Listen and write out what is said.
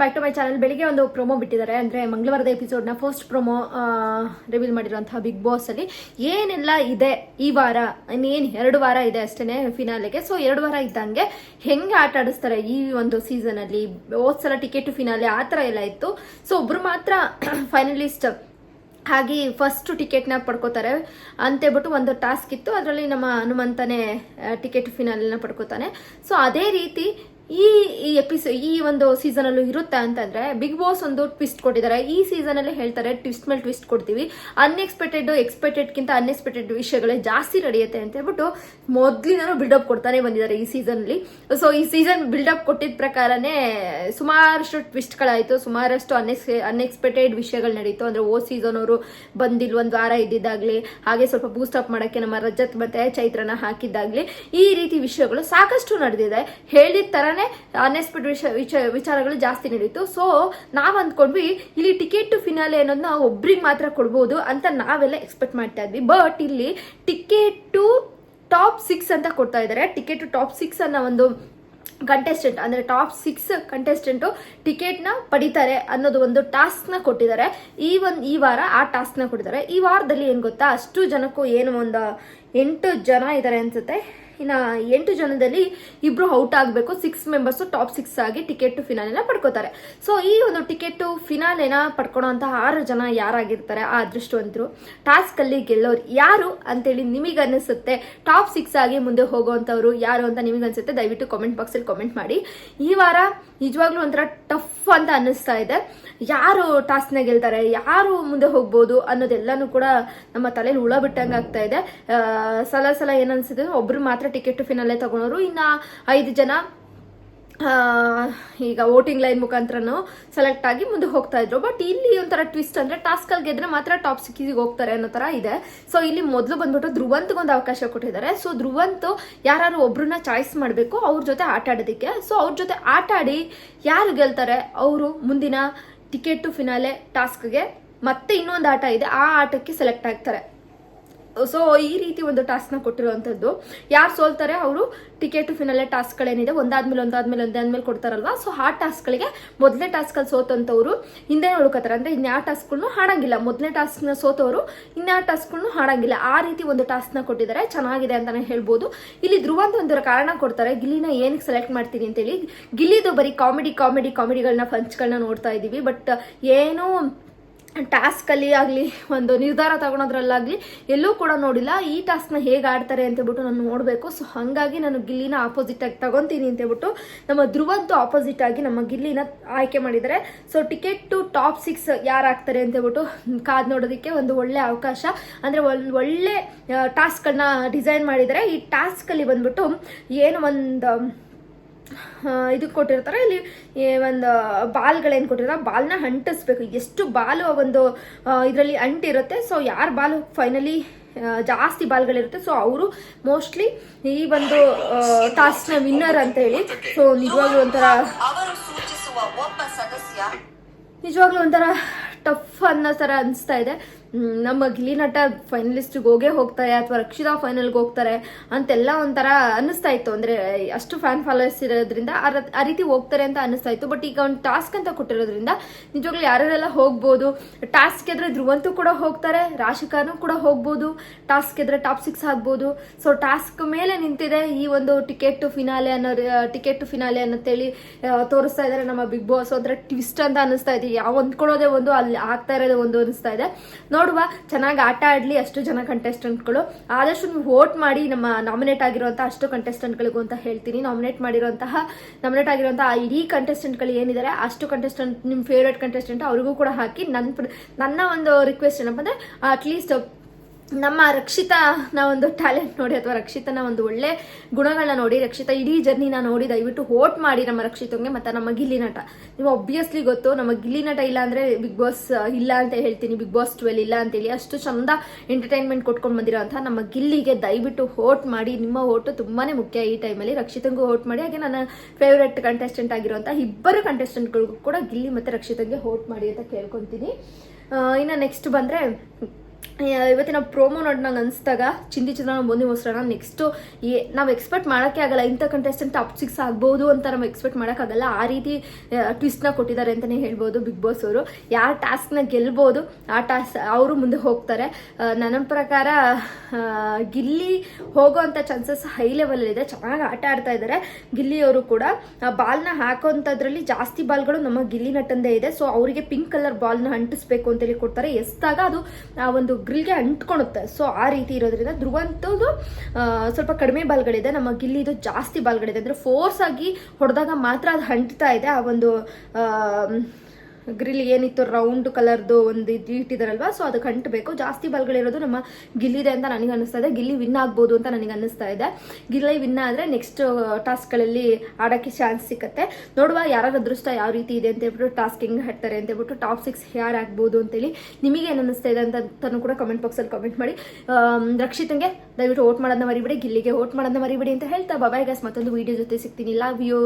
Back to my channel. ಬೆಳಿಗ್ಗೆ ಒಂದು promo ಬಿಟ್ಟಿದ್ದಾರೆ, ಅಂದರೆ ಮಂಗಳವಾರದ ಎಪಿಸೋಡ್ನ ಫಸ್ಟ್ ಪ್ರೊಮೋ ರಿವೀಲ್ ಮಾಡಿರುವಂತಹ ಬಿಗ್ ಬಾಸ್ ಅಲ್ಲಿ ಏನೆಲ್ಲ ಇದೆ ಈ ವಾರ. ಇನ್ನೇನು 2 ವಾರ ಇದೆ ಅಷ್ಟೇ ಫಿನಾಲೆಗೆ. ಸೊ 2 ವಾರ ಇದ್ದಂಗೆ ಹೆಂಗೆ ಆಟ ಆಡಿಸ್ತಾರೆ ಈ ಒಂದು ಸೀಸನ್ ಅಲ್ಲಿ. ಹೋದ್ಸಲ ಟಿಕೆಟ್ ಟು ಫಿನಾಲೆ ಆ ಥರ ಎಲ್ಲ ಇತ್ತು. ಸೊ ಒಬ್ರು ಮಾತ್ರ ಫೈನಲಿಸ್ಟ್ ಹಾಗೆ ಫಸ್ಟ್ ಟಿಕೆಟ್ನ ಪಡ್ಕೋತಾರೆ ಅಂತೇಳ್ಬಿಟ್ಟು ಒಂದು ಟಾಸ್ಕ್ ಇತ್ತು. ಅದರಲ್ಲಿ ನಮ್ಮ ಹನುಮಂತನೇ ಟಿಕೆಟ್ ಫಿನಾಲಿನ ಪಡ್ಕೋತಾನೆ. ಸೊ ಅದೇ ರೀತಿ ಈ ಒಂದು ಸೀಸನ್ ಅಲ್ಲೂ ಇರುತ್ತೆ ಅಂತಂದ್ರೆ ಬಿಗ್ ಬಾಸ್ ಒಂದು ಟ್ವಿಸ್ಟ್ ಕೊಟ್ಟಿದ್ದಾರೆ. ಈ ಸೀಸನ್ ಅಲ್ಲಿ ಹೇಳ್ತಾರೆ ಟ್ವಿಸ್ಟ್ ಮೇಲೆ ಟ್ವಿಸ್ಟ್ ಕೊಡ್ತೀವಿ, ಎಕ್ಸ್ಪೆಕ್ಟೆಡ್ಗಿಂತ ಅನ್ಎಕ್ಸ್ಪೆಕ್ಟೆಡ್ ವಿಷಯಗಳೇ ಜಾಸ್ತಿ ನಡೆಯುತ್ತೆ ಅಂತ ಹೇಳ್ಬಿಟ್ಟು ಮೊದ್ಲಿನಾನು ಬಿಲ್ಡಪ್ ಕೊಡ್ತಾನೆ ಬಂದಿದ್ದಾರೆ ಈ ಸೀಸನ್ ಅಲ್ಲಿ. ಸೊ ಈ ಸೀಸನ್ ಬಿಲ್ಡಪ್ ಕೊಟ್ಟಿದ್ದ ಪ್ರಕಾರನೇ ಸುಮಾರಷ್ಟು ಟ್ವಿಸ್ಟ್ಗಳಾಯ್ತು, ಸುಮಾರಷ್ಟು ಅನ್ಎಕ್ಸ್ಪೆಕ್ಟೆಡ್ ವಿಷಯಗಳು ನಡೀತು. ಅಂದ್ರೆ ಓ ಸೀಸನ್ ಅವರು ಬಂದಿಲ್ 1 ವಾರ ಇದ್ದಿದ್ದಾಗ್ಲಿ, ಹಾಗೆ ಸ್ವಲ್ಪ ಬೂಸ್ಟ್ ಅಪ್ ಮಾಡಕ್ಕೆ ನಮ್ಮ ರಜತ್ ಮತ್ತೆ ಚೈತ್ರನ ಹಾಕಿದ್ದಾಗ್ಲಿ, ಈ ರೀತಿ ವಿಷಯಗಳು ಸಾಕಷ್ಟು ನಡೆದಿದೆ. ಹೇಳಿದ ತರನೇ ಅನ್ಎಕ್ಸ್ಪೆಕ್ಟೆಡ್ ವಿಚಾರಗಳು ಜಾಸ್ತಿ ನಡೀತು. ಸೊ ನಾವ್ ಅಂದ್ಕೊಂಡ್ವಿ ಇಲ್ಲಿ ಟಿಕೆಟ್ ಟು ಫಿನಾಲೆ ಅನ್ನೋದನ್ನ ಒಬ್ರಿಗೆ ಮಾತ್ರ ಕೊಡ್ಬೋದು ಅಂತ ನಾವೆಲ್ಲ ಎಕ್ಸ್ಪೆಕ್ಟ್ ಮಾಡ್ತಾ ಇದ್ವಿ. ಬಟ್ ಇಲ್ಲಿ ಟಿಕೆಟ್ ಟು ಟಾಪ್ 6 ಅಂತ ಕೊಡ್ತಾ ಇದ್ದಾರೆ. ಟಿಕೆಟ್ ಟು ಟಾಪ್ 6 ಅನ್ನೋ ಒಂದು ಕಂಟೆಸ್ಟೆಂಟ್, ಅಂದ್ರೆ ಟಾಪ್ 6 ಕಂಟೆಸ್ಟೆಂಟ್ ಟಿಕೆಟ್ ನ ಪಡಿತಾರೆ ಅನ್ನೋದು ಒಂದು ಟಾಸ್ಕ್ ನ ಕೊಟ್ಟಿದ್ದಾರೆ. ಈ ವಾರ ಆ ಟಾಸ್ಕ್ ನ ಕೊಟ್ಟಿದ್ದಾರೆ. ಈ ವಾರದಲ್ಲಿ ಏನ್ ಗೊತ್ತಾ, ಅಷ್ಟು ಜನಕ್ಕೂ ಏನು ಒಂದು 8 ಜನ ಇದ್ದಾರೆ ಅನ್ಸುತ್ತೆ. ಇನ್ನು 8 ಜನದಲ್ಲಿ 2 ಔಟ್ ಆಗಬೇಕು. 6 ಮೆಂಬರ್ಸ್ ಟಾಪ್ 6 ಆಗಿ ಟಿಕೆಟ್ ಟು ಫಿನಾಲೆನ ಪಡ್ಕೋತಾರೆ. ಸೊ ಈ ಒಂದು ಟಿಕೆಟ್ ಟು ಫಿನಾಲೆನ ಪಡ್ಕೊಳ್ಳೋಂತಹ 6 ಜನ ಯಾರಾಗಿರ್ತಾರೆ ಆ ಅದೃಷ್ಟವಂತರು, ಟಾಸ್ಕ್ ಅಲ್ಲಿ ಗೆಲ್ಲೋರು ಯಾರು ಅಂತೇಳಿ ನಿಮಗೆ ಅನಿಸುತ್ತೆ? ಟಾಪ್ 6 ಆಗಿ ಮುಂದೆ ಹೋಗುವಂತವ್ರು ಯಾರು ಅಂತ ನಿಮಗೆ ಅನ್ಸುತ್ತೆ? ದಯವಿಟ್ಟು ಕಾಮೆಂಟ್ ಬಾಕ್ಸ್ ಅಲ್ಲಿ ಕಾಮೆಂಟ್ ಮಾಡಿ. ಈ ವಾರ ನಿಜವಾಗ್ಲೂ ಒಂಥರ ಟಫ್ ಅಂತ ಅನ್ನಿಸ್ತಾ ಇದೆ. ಯಾರು ಟಾಸ್ಕ್ ನ ಗೆಲ್ತಾರೆ, ಯಾರು ಮುಂದೆ ಹೋಗ್ಬೋದು ಅನ್ನೋದೆಲ್ಲಾನು ಕೂಡ ನಮ್ಮ ತಲೆಯಲ್ಲಿ ಹುಳ ಬಿಟ್ಟಂಗೆ ಆಗ್ತಾ ಇದೆ. ಸಲ ಏನ್ ಅನ್ಸುತ್ತೆ, ಒಬ್ರು ಮಾತ್ರ ಟಿಕೆಟ್ ಟು ಫಿನಾಲೆ ತಗೊಂಡವರು, ಇನ್ನ 5 ಜನ ಈಗ ವೋಟಿಂಗ್ ಲೈನ್ ಮುಖಾಂತರನು ಸೆಲೆಕ್ಟ್ ಆಗಿ ಮುಂದೆ ಹೋಗ್ತಾ ಇದ್ರು. ಬಟ್ ಇಲ್ಲಿ ಒಂಥರ ಟ್ವಿಸ್ಟ್ ಅಂದ್ರೆ ಟಾಸ್ಕ್ ಅಲ್ಲಿ ಗೆದ್ರೆ ಮಾತ್ರ ಟಾಪ್ 6 ಹೋಗ್ತಾರೆ ಅನ್ನೋ ತರ ಇದೆ. ಸೊ ಇಲ್ಲಿ ಮೊದಲು ಬಂದ್ಬಿಟ್ಟು ಧ್ರುವಂತ್ಗೊಂದು ಅವಕಾಶ ಕೊಟ್ಟಿದ್ದಾರೆ. ಸೊ ಧ್ರುವಂತ್ ಯಾರು ಒಬ್ರನ್ನ ಚಾಯ್ಸ್ ಮಾಡಬೇಕು ಅವ್ರ ಜೊತೆ ಆಟ ಆಡೋದಕ್ಕೆ. ಸೊ ಅವ್ರ ಜೊತೆ ಆಟ ಆಡಿ ಯಾರು ಗೆಲ್ತಾರೆ ಅವರು ಮುಂದಿನ ಟಿಕೆಟ್ ಟು ಫಿನಾಲೆ ಟಾಸ್ಕ್ಗೆ ಮತ್ತೆ ಇನ್ನೊಂದು ಆಟ ಇದೆ, ಆ ಆಟಕ್ಕೆ ಸೆಲೆಕ್ಟ್ ಆಗ್ತಾರೆ. ಸೊ ಈ ರೀತಿ ಒಂದು ಟಾಸ್ಕ್ ನ ಕೊಟ್ಟಿರುವಂತದ್ದು. ಯಾರು ಸೋಲ್ತಾರೆ ಅವರು ಟಿಕೆಟ್ ಟು ಫಿನಾಲೆ ಟಾಸ್ಕ್ ಗಳೇನಿದೆ ಒಂದಾದ್ಮೇಲೆ ಕೊಡ್ತಾರಲ್ವಾ. ಸೊ ಆ ಟಾಸ್ಕ್ ಗಳಿಗೆ ಮೊದಲನೇ ಟಾಸ್ಕ್ ಅಲ್ಲಿ ಸೋತಂತವ್ರು ಹಿಂದೆ ಉಳ್ಕೋತಾರೆ. ಅಂದ್ರೆ ಇನ್ಯಾ ಟಾಸ್ಕ್ಗಳನ್ನು ಹಾಡಂಗಿಲ್ಲ. ಮೊದಲನೇ ಟಾಸ್ಕ್ ನ ಸೋತವರು ಇನ್ಯಾ ಟಾಸ್ಕ್ಗಳನ್ನು ಹಾಡಂಗಿಲ್ಲ. ಆ ರೀತಿ ಒಂದು ಟಾಸ್ಕ್ ನ ಕೊಟ್ಟಿದ್ದಾರೆ, ಚೆನ್ನಾಗಿದೆ ಅಂತಾನೆ ಹೇಳ್ಬೋದು. ಇಲ್ಲಿ ಧ್ರುವಂತ ಒಂದು ಕಾರಣ ಕೊಡ್ತಾರೆ, ಗಿಲ್ಲಿನ ಏನಕ್ಕೆ ಸೆಲೆಕ್ಟ್ ಮಾಡ್ತೀನಿ ಅಂತೇಳಿ. ಗಿಲ್ಲಿದು ಬರೀ ಕಾಮಿಡಿಗಳನ್ನ ಪಂಚ್ಗಳನ್ನ ನೋಡ್ತಾ ಇದೀವಿ. ಬಟ್ ಏನು ಟಾಸ್ಕ್ ಅಲ್ಲಿ ಆಗ್ಲಿ ಒಂದು ನಿರ್ಧಾರ ತಗೊಳೋದ್ರಲ್ಲಾಗ್ಲಿ ಎಲ್ಲೂ ಕೂಡ ನೋಡಿಲ್ಲ. ಈ ಟಾಸ್ಕ್ ನ ಹೇಗೆ ಆಡ್ತಾರೆ ಅಂತ ಹೇಳ್ಬಿಟ್ಟು ನಾನು ನೋಡ್ಬೇಕು. ಸೊ ಹಂಗಾಗಿ ನಾನು ಗಿಲ್ಲಿನ ಆಪೋಸಿಟ್ ಆಗಿ ತಗೊಂತೀನಿ ಅಂತ ಹೇಳ್ಬಿಟ್ಟು ನಮ್ಮ ಧ್ರುವಂತು ಆಪೋಸಿಟ್ ಆಗಿ ನಮ್ಮ ಗಿಲ್ಲಿನ ಆಯ್ಕೆ ಮಾಡಿದ್ದಾರೆ. ಸೊ ಟಿಕೆಟ್ ಟು ಟಾಪ್ 6 ಯಾರಾಗ್ತಾರೆ ಅಂತ ಹೇಳ್ಬಿಟ್ಟು ಕಾದ್ ನೋಡೋದಕ್ಕೆ ಒಂದು ಒಳ್ಳೆ ಅವಕಾಶ. ಅಂದ್ರೆ ಒಳ್ಳೆ ಟಾಸ್ಕ್ ಗಳನ್ನ ಡಿಸೈನ್ ಮಾಡಿದ್ದಾರೆ. ಈ ಟಾಸ್ಕ್ ಅಲ್ಲಿ ಬಂದ್ಬಿಟ್ಟು ಏನು ಒಂದು ಇದು ಕೊಟ್ಟಿರ್ತಾರೆ, ಇಲ್ಲಿ ಒಂದು ಬಾಲ್ಗಳೇನು ಕೊಟ್ಟಿರ್ತಾರೆ, ಬಾಲ್ನ ಅಂಟಿಸ್ಬೇಕು. ಎಷ್ಟು ಬಾಲು ಒಂದು ಇದರಲ್ಲಿ ಅಂಟಿರುತ್ತೆ. ಸೊ ಯಾರ ಬಾಲು ಫೈನಲಿ ಜಾಸ್ತಿ ಬಾಲ್ಗಳಿರುತ್ತೆ, ಸೊ ಅವರು ಮೋಸ್ಟ್ಲಿ ಈ ಒಂದು ಟಾಸ್ಕ್ ನ ವಿನ್ನರ್ ಅಂತ ಹೇಳಿ. ಸೊ ನಿಜವಾಗ್ಲೂ ಒಂಥರ ಟಫ್ ಅನ್ನೋ ತರ ಅನಿಸ್ತಾ ಇದೆ. ನಮ್ಮ ಗಿಲ್ಲಿ ನಟ ಫೈನಲಿಸ್ಟ್ಗೆ ಹೋಗ್ತಾರೆ ಅಥವಾ ರಕ್ಷಿತಾ ಫೈನಲ್ಗೆ ಹೋಗ್ತಾರೆ ಅಂತೆಲ್ಲ ಒಂಥರ ಅನ್ನಿಸ್ತಾ ಇತ್ತು. ಅಂದ್ರೆ ಅಷ್ಟು ಫ್ಯಾನ್ ಫಾಲೋವರ್ಸ್ ಇರೋದ್ರಿಂದ ಆ ರೀತಿ ಹೋಗ್ತಾರೆ ಅಂತ ಅನ್ನಿಸ್ತಾ ಇತ್ತು. ಬಟ್ ಈಗ ಒಂದು ಟಾಸ್ಕ್ ಅಂತ ಕೊಟ್ಟಿರೋದ್ರಿಂದ ನಿಜವಾಗ್ಲೂ ಯಾರೆಲ್ಲ ಹೋಗ್ಬೋದು. ಟಾಸ್ಕ್ ಎದ್ರೆ ಧ್ರುವಂತು ಕೂಡ ಹೋಗ್ತಾರೆ, ರಾಶಿಕಾನು ಕೂಡ ಹೋಗ್ಬೋದು. ಟಾಸ್ಕ್ ಎದ್ರೆ ಟಾಪ್ 6 ಆಗ್ಬೋದು. ಸೊ ಟಾಸ್ಕ್ ಮೇಲೆ ನಿಂತಿದೆ ಈ ಒಂದು ಟಿಕೆಟ್ ಟು ಫಿನಾಲೆ ಅನ್ನೋಂತೇಳಿ ತೋರಿಸ್ತಾ ಇದಾರೆ ನಮ್ಮ ಬಿಗ್ ಬಾಸ್. ಒಂಥರ ಟ್ವಿಸ್ಟ್ ಅಂತ ಅನಿಸ್ತಾ ಇದೆ. ಯಾವ ಹೊಂದ್ಕೊಳ್ಳೋದೇ ಒಂದು, ಅಲ್ಲಿ ಆಗ್ತಾ ಇರೋದೇ ಒಂದು ಅನಿಸ್ತಾ ಇದೆ. ನೋಡುವ, ಚೆನ್ನಾಗಿ ಆಟ ಆಡ್ಲಿ ಅಷ್ಟು ಜನ ಕಂಟೆಸ್ಟೆಂಟ್ಗಳು. ಆದಷ್ಟು ನೀವು ವೋಟ್ ಮಾಡಿ ನಮ್ಮ ನಾಮಿನೇಟ್ ಆಗಿರುವಂತಹ ಅಷ್ಟು ಕಂಟೆಸ್ಟೆಂಟ್ಗಳಿಗೂ ಅಂತ ಹೇಳ್ತೀನಿ. ನಾಮಿನೇಟ್ ಆಗಿರುವಂತಹ ಇಡೀ ಕಂಟೆಸ್ಟೆಂಟ್ಗಳು ಏನಿದ್ದಾರೆ ಅಷ್ಟು ಕಂಟೆಸ್ಟೆಂಟ್, ನಿಮ್ಮ ಫೇವ್ರೇಟ್ ಕಂಟೆಸ್ಟೆಂಟ್ ಅವ್ರಿಗೂ ಕೂಡ ಹಾಕಿ. ನನ್ನ ಒಂದು ರಿಕ್ವೆಸ್ಟ್ ಏನಪ್ಪ ಅಂದ್ರೆ ಅಟ್ಲೀಸ್ಟ್ ನಮ್ಮ ರಕ್ಷಿತಾನ ಒಂದು ಟ್ಯಾಲೆಂಟ್ ನೋಡಿ ಅಥವಾ ರಕ್ಷಿತನ ಒಂದು ಒಳ್ಳೆ ಗುಣಗಳನ್ನ ನೋಡಿ, ರಕ್ಷಿತಾ ಇಡೀ ಜರ್ನಿನ ನೋಡಿ ದಯವಿಟ್ಟು ವೋಟ್ ಮಾಡಿ ನಮ್ಮ ರಕ್ಷಿತಂಗೆ. ಮತ್ತೆ ನಮ್ಮ ಗಿಲ್ಲಿ ನಟ, ನೀವು ಒಬ್ವಿಯಸ್ಲಿ ಗೊತ್ತು ನಮ್ಮ ಗಿಲ್ಲಿ ನಟ ಇಲ್ಲ ಅಂದ್ರೆ ಬಿಗ್ ಬಾಸ್ ಇಲ್ಲ ಅಂತ ಹೇಳ್ತೀನಿ. ಬಿಗ್ ಬಾಸ್ 12 ಇಲ್ಲ ಅಂತೇಳಿ ಅಷ್ಟು ಚಂದ ಎಂಟರ್ಟೈನ್ಮೆಂಟ್ ಕೊಟ್ಕೊಂಡು ಬಂದಿರೋಂಥ ನಮ್ಮ ಗಿಲ್ಲಿಗೆ ದಯವಿಟ್ಟು ವೋಟ್ ಮಾಡಿ. ನಿಮ್ಮ ವೋಟು ತುಂಬಾನೇ ಮುಖ್ಯ ಈ ಟೈಮಲ್ಲಿ. ರಕ್ಷಿತಂಗೂ ವೋಟ್ ಮಾಡಿ, ಹಾಗೆ ನನ್ನ ಫೇವ್ರೆಟ್ ಕಂಟೆಸ್ಟೆಂಟ್ ಆಗಿರುವಂತಹ 2 ಕಂಟೆಸ್ಟೆಂಟ್ಗಳಿಗೂ ಕೂಡ ಗಿಲ್ಲಿ ಮತ್ತೆ ರಕ್ಷಿತಂಗೆ ವೋಟ್ ಮಾಡಿ ಅಂತ ಕೇಳ್ಕೊಂತೀನಿ. ಇನ್ನು ನೆಕ್ಸ್ಟ್ ಬಂದ್ರೆ ಇವತ್ತಿನ ಪ್ರೋಮೋ ನೋಡಿ ನಂಗೆ ಅನಿಸ್ದಾಗ ಚಿಂದಿ ಚಿತ್ರಾನ್ನ ಬೂಂದಿ ಮೊಸರನ್ನ ನೆಕ್ಸ್ಟು ನಾವು ಎಕ್ಸ್ಪೆಕ್ಟ್ ಮಾಡೋಕ್ಕೆ ಆಗಲ್ಲ. ಇಂಥ ಕಂಟೆಸ್ಟೆಂಟ್ ಟಾಪ್ 6 ಆಗ್ಬೋದು ಅಂತ ನಾವು ಎಕ್ಸ್ಪೆಕ್ಟ್ ಮಾಡೋಕ್ಕಾಗಲ್ಲ. ಆ ರೀತಿ ಟ್ವಿಸ್ಟ್ನ ಕೊಟ್ಟಿದ್ದಾರೆ ಅಂತಲೇ ಹೇಳ್ಬೋದು ಬಿಗ್ ಬಾಸ್ ಅವರು. ಯಾರು ಟಾಸ್ಕ್ನ ಗೆಲ್ಬೋದು ಆ ಟಾಸ್ಕ್ ಅವರು ಮುಂದೆ ಹೋಗ್ತಾರೆ. ನನ್ನ ಪ್ರಕಾರ ಗಿಲ್ಲಿ ಹೋಗೋವಂಥ ಚಾನ್ಸಸ್ ಹೈ ಲೆವೆಲಲ್ಲಿದೆ. ಚೆನ್ನಾಗಿ ಆಟ ಆಡ್ತಾ ಇದ್ದಾರೆ ಗಿಲ್ಲಿಯವರು ಕೂಡ. ಬಾಲ್ನ ಹಾಕೋಂಥದ್ರಲ್ಲಿ ಜಾಸ್ತಿ ಬಾಲ್ಗಳು ನಮ್ಮ ಗಿಲ್ಲಿ ನಟಂದೇ ಇದೆ. ಸೊ ಅವರಿಗೆ ಪಿಂಕ್ ಕಲರ್ ಬಾಲ್ನ ಅಂಟಿಸ್ಬೇಕು ಅಂತೇಳಿ ಕೊಡ್ತಾರೆ. ಎಸ್ದಾಗ ಅದು ಆ ಒಂದು ಗ್ರಿಲ್ಗೆ ಅಂಟ್ಕೊಳುತ್ತೆ. ಸೊ ಆ ರೀತಿ ಇರೋದ್ರಿಂದ ಧ್ರುವಂತದ್ದು ಸ್ವಲ್ಪ ಕಡಿಮೆ ಬಾಲ್ಗಳಿದೆ, ನಮ್ಮ ಗಿಲ್ಲಿದು ಜಾಸ್ತಿ ಬಾಲ್ಗಳಿದೆ. ಅಂದರೆ ಫೋರ್ಸ್ ಆಗಿ ಹೊಡೆದಾಗ ಮಾತ್ರ ಅದು ಅಂಟ್ತಾ ಇದೆ. ಆ ಒಂದು ಗ್ರಿಲ್ ಏನಿತ್ತು ರೌಂಡ್ ಕಲರ್ದು ಒಂದು ಇಟ್ಟಿದಾರಲ್ವಾ, ಸೊ ಅದಕ್ಕೆ ಅಂಟಬೇಕು. ಜಾಸ್ತಿ ಬಾಲ್ಗಳಿರೋದು ನಮ್ಮ ಗಿಲ್ಲಿದೆ ಅಂತ ನನಗೆ ಅನ್ನಿಸ್ತಾ ಇದೆ. ಗಿಲ್ಲಿ ವಿನ್ ಆಗ್ಬೋದು ಅಂತ ನನಗೆ ಅನ್ನಿಸ್ತಾ ಇದೆ. ಗಿಲ್ಲಿ ವಿನ್ ಆದರೆ ನೆಕ್ಸ್ಟ್ ಟಾಸ್ಕ್ಗಳಲ್ಲಿ ಆಡೋಕ್ಕೆ ಚಾನ್ಸ್ ಸಿಕ್ಕತ್ತೆ. ನೋಡುವ ಯಾರ ಅದೃಷ್ಟ ಯಾವ ರೀತಿ ಇದೆ ಅಂತ ಹೇಳ್ಬಿಟ್ಟು ಟಾಸ್ಕ್ ಹೆಂಗೆ ಹಾಡ್ತಾರೆ ಅಂತ ಹೇಳ್ಬಿಟ್ಟು ಟಾಪ್ 6 ಯಾರು ಆಗ್ಬೋದು ಅಂತೇಳಿ ನಿಮಗೆ ಏನು ಅನ್ನಿಸ್ತಾ ಇದೆ ಅಂತ ಕೂಡ ಕಮೆಂಟ್ ಬಾಕ್ಸಲ್ಲಿ ಕಮೆಂಟ್ ಮಾಡಿ. ರಕ್ಷಿತಂಗೆ ದಯವಿಟ್ಟು ವೋಟ್ ಮಾಡೋದನ್ನ ಮರಿಬೇಡಿ, ಗಿಲ್ಲಿಗೆ ವೋಟ್ ಮಾಡೋದನ್ನ ಮರಿಬೇಡಿ ಅಂತ ಹೇಳ್ತಾ ಬಾಯ್ ಗೈಸ್. ಮತ್ತೊಂದು ವಿಡಿಯೋ ಜೊತೆ ಸಿಗ್ತೀನಿ. Love you.